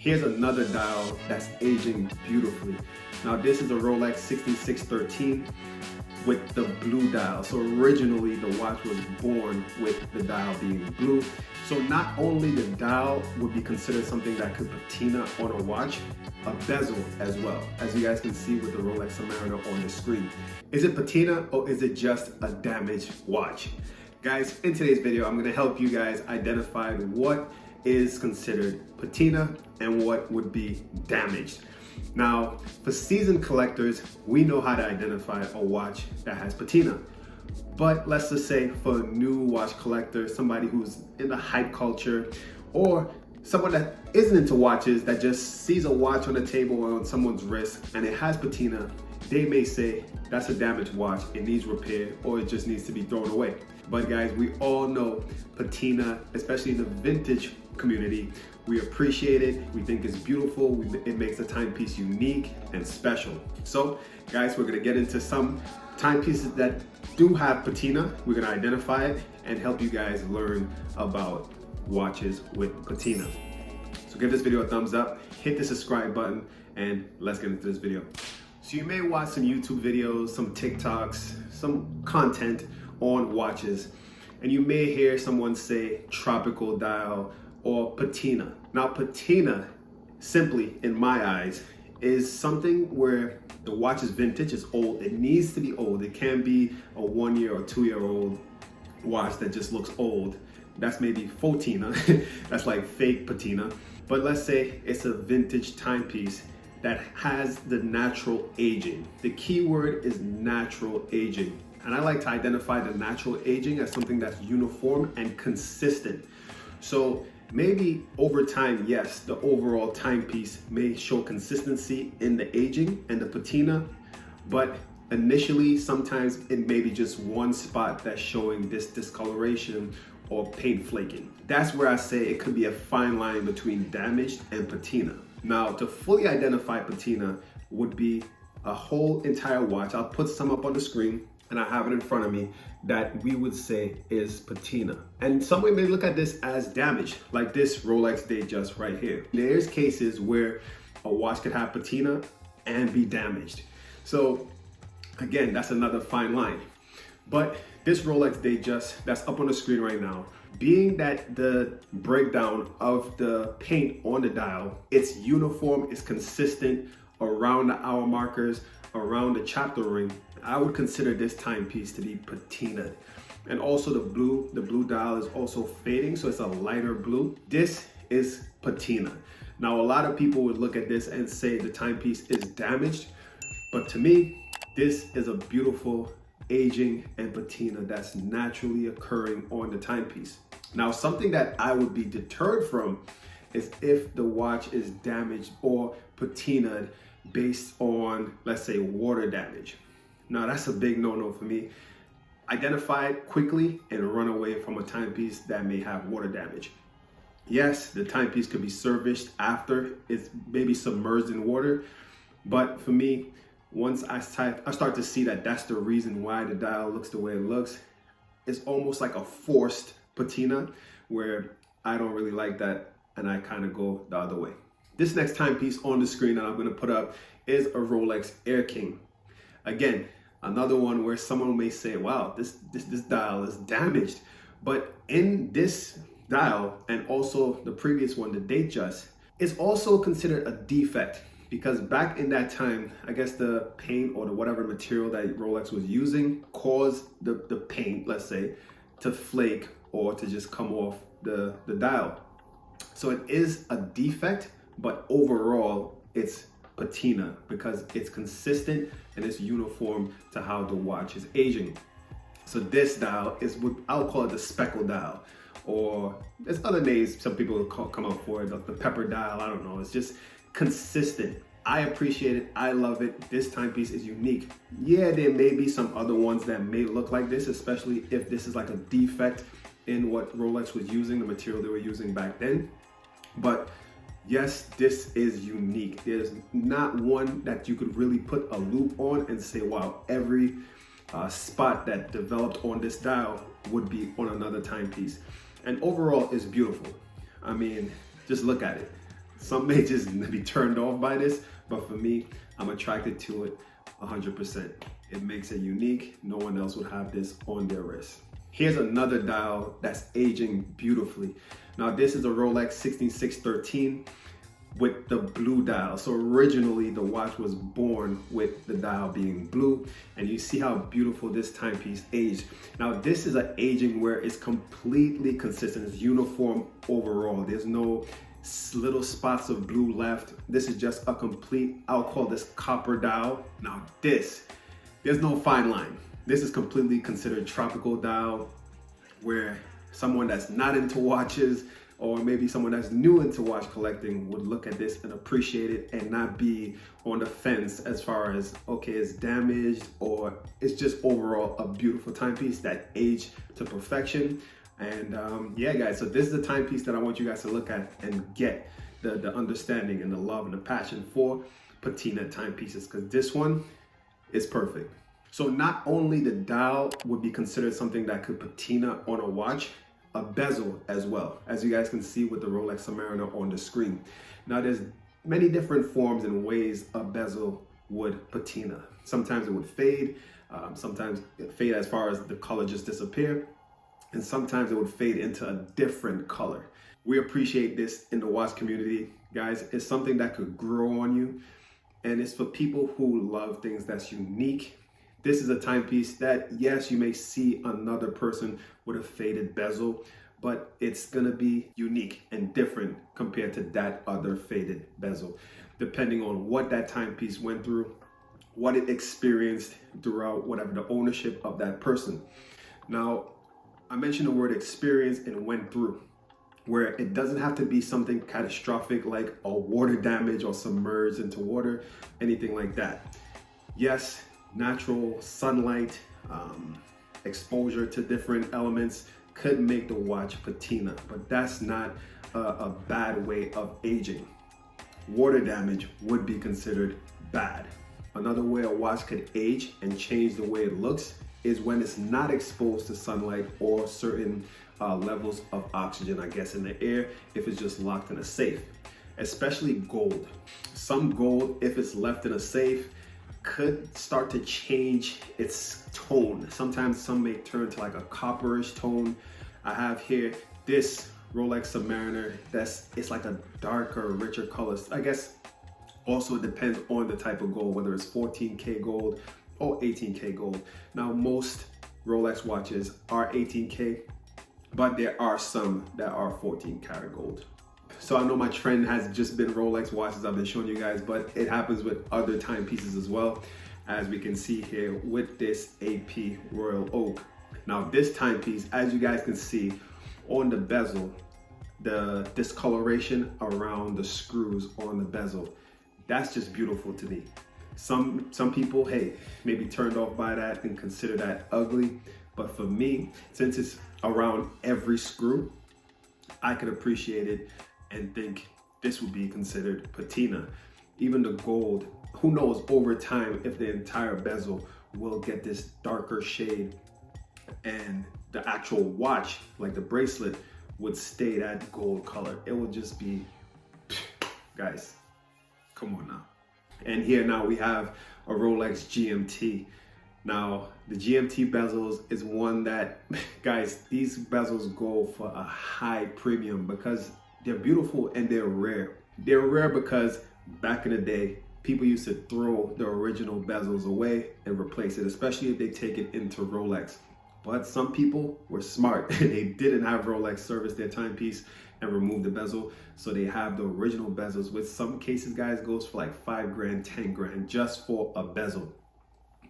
Here's another dial that's aging beautifully. Now this is a Rolex 16613 with the blue dial. So originally the watch was born with the dial being blue. So not only the dial would be considered something that could patina on a watch, a bezel as well, as you guys can see with the Rolex Submariner on the screen. Is it patina or is it just a damaged watch? Guys, in today's video, I'm gonna help you guys identify what is considered patina and what would be damaged. Now, for seasoned collectors, we know how to identify a watch that has patina. But let's just say for a new watch collector, somebody who's in the hype culture, or someone that isn't into watches, that just sees a watch on the table or on someone's wrist and it has patina, they may say that's a damaged watch, it needs repair, or it just needs to be thrown away. But guys, we all know patina, especially in the vintage community, we appreciate it, we think it's beautiful, it makes a timepiece unique and special. So guys, we're gonna get into some timepieces that do have patina. We're gonna identify it and help you guys learn about watches with patina. So give this video a thumbs up, hit the subscribe button, and let's get into this video. So you may watch some YouTube videos, some TikToks, some content on watches, and you may hear someone say tropical dial or patina. Now patina, simply in my eyes, is something where the watch is vintage, it's old, it needs to be old. It can be a 1 year or 2 year old watch that just looks old. That's maybe fotina, that's like fake patina. But let's say it's a vintage timepiece that has the natural aging. The key word is natural aging. And I like to identify the natural aging as something that's uniform and consistent. So maybe over time, yes, the overall timepiece may show consistency in the aging and the patina, but initially, sometimes it may be just one spot that's showing this discoloration or paint flaking. That's where I say it could be a fine line between damaged and patina. Now, to fully identify patina would be a whole entire watch. I'll put some up on the screen and I have it in front of me that we would say is patina. And some may look at this as damage, like this Rolex Datejust right here. There's cases where a watch could have patina and be damaged. So again, that's another fine line. But this Rolex Datejust that's up on the screen right now, being that the breakdown of the paint on the dial, it's uniform, it's consistent around the hour markers, around the chapter ring, I would consider this timepiece to be patinaed. And also the blue dial is also fading, so it's a lighter blue. This is patina. Now a lot of people would look at this and say the timepiece is damaged, but to me, this is a beautiful aging and patina that's naturally occurring on the timepiece. Now, something that I would be deterred from is if the watch is damaged or patinaed based on, let's say, water damage. Now, that's a big no-no for me. Identify it quickly and run away from a timepiece that may have water damage. Yes, the timepiece could be serviced after it's maybe submerged in water, but for me, once I start to see that that's the reason why the dial looks the way it looks, it's almost like a forced patina where I don't really like that and I kind of go the other way. This next timepiece on the screen that I'm going to put up is a Rolex Air King. Again, another one where someone may say, wow, this dial is damaged. But in this dial and also the previous one, the Datejust, is also considered a defect. Because back in that time, I guess the paint or the whatever material that Rolex was using caused the paint, let's say, to flake or to just come off the dial. So it is a defect, but overall it's patina because it's consistent and it's uniform to how the watch is aging. So this dial is what I'll call it the speckle dial, or there's other names some people come up for it, the pepper dial, I don't know. It's just consistent. I appreciate it. I love it. This timepiece is unique. Yeah, there may be some other ones that may look like this, especially if this is like a defect in what Rolex was using, the material they were using back then. But yes, this is unique. There's not one that you could really put a loop on and say, wow, every spot that developed on this dial would be on another timepiece. And overall, it's beautiful. I mean, just look at it. Some may just be turned off by this, but for me, I'm attracted to it 100%. It makes it unique. No one else would have this on their wrist. Here's another dial that's aging beautifully. Now this is a Rolex 16613 with the blue dial. So originally the watch was born with the dial being blue, and you see how beautiful this timepiece aged. Now this is an aging where it's completely consistent. It's uniform overall. There's no little spots of blue left. This is just a complete, I'll call this copper dial. Now this, there's no fine line. This is completely considered tropical dial, where someone that's not into watches, or maybe someone that's new into watch collecting, would look at this and appreciate it and not be on the fence as far as, okay, it's damaged, or it's just overall a beautiful timepiece that aged to perfection. And yeah, guys, so this is the timepiece that I want you guys to look at and get the understanding and the love and the passion for patina timepieces, because this one is perfect. So not only the dial would be considered something that could patina on a watch, a bezel as well, as you guys can see with the Rolex Submariner on the screen. Now there's many different forms and ways a bezel would patina. Sometimes it would fade, sometimes it fade as far as the color just disappear, and sometimes it would fade into a different color. We appreciate this in the watch community, guys. It's something that could grow on you, and it's for people who love things that's unique. This is a timepiece that, yes, you may see another person with a faded bezel, but it's gonna be unique and different compared to that other faded bezel, depending on what that timepiece went through, what it experienced throughout whatever the ownership of that person. Now, I mentioned the word experience and went through, where it doesn't have to be something catastrophic like a water damage or submerged into water, anything like that. Yes, natural sunlight, exposure to different elements could make the watch patina, but that's not a bad way of aging. Water damage would be considered bad. Another way a watch could age and change the way it looks is when it's not exposed to sunlight or certain levels of oxygen, I guess, in the air, if it's just locked in a safe. Especially gold. Some gold, if it's left in a safe, could start to change its tone. Sometimes some may turn to like a copperish tone. I have here this Rolex Submariner it's like a darker, richer color. I guess also it depends on the type of gold, whether it's 14K gold or 18K gold. Now most Rolex watches are 18K, but there are some that are 14 karat gold. So I know my trend has just been Rolex watches I've been showing you guys, but it happens with other timepieces as well, as we can see here with this AP Royal Oak. Now this timepiece, as you guys can see on the bezel, the discoloration around the screws on the bezel, that's just beautiful to me. Some people, hey, may be turned off by that and consider that ugly, but for me, since it's around every screw, I could appreciate it and think this would be considered patina. Even the gold, who knows over time if the entire bezel will get this darker shade and the actual watch, like the bracelet, would stay that gold color. It would just be, guys, come on now. And here now we have a Rolex GMT. Now, the GMT bezels is one that, guys, these bezels go for a high premium because they're beautiful and they're rare. They're rare because back in the day, people used to throw the original bezels away and replace it, especially if they take it into Rolex. But some people were smart. They didn't have Rolex service their timepiece and remove the bezel. So they have the original bezels, which some cases, guys, goes for like 5 grand, 10 grand just for a bezel.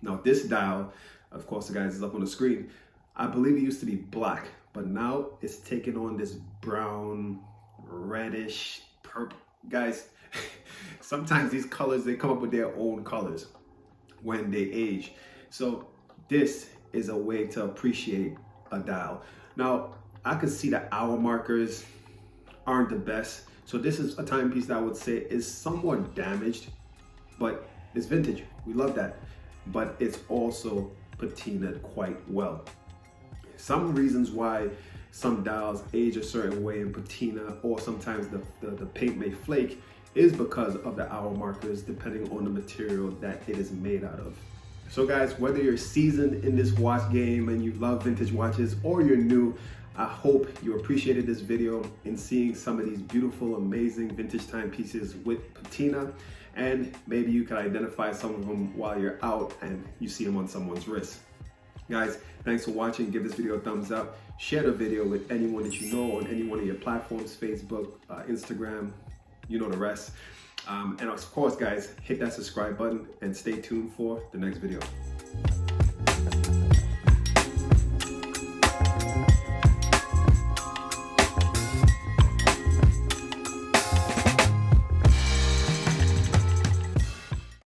Now this dial, of course, the guys is up on the screen. I believe it used to be black, but now it's taken on this brown, reddish, purple. Guys, sometimes these colors, they come up with their own colors when they age. So this is a way to appreciate a dial. Now, I could see the hour markers aren't the best. So this is a timepiece that I would say is somewhat damaged, but it's vintage. We love that. But it's also patinaed quite well. Some reasons why some dials age a certain way in patina, or sometimes the paint may flake, is because of the hour markers, depending on the material that it is made out of. So guys, whether you're seasoned in this watch game and you love vintage watches, or you're new, I hope you appreciated this video in seeing some of these beautiful, amazing vintage timepieces with patina, and maybe you can identify some of them while you're out and you see them on someone's wrist. Guys, thanks for watching. Give this video a thumbs up. Share the video with anyone that you know on any one of your platforms, Facebook, Instagram, you know the rest. And of course, guys, hit that subscribe button and stay tuned for the next video.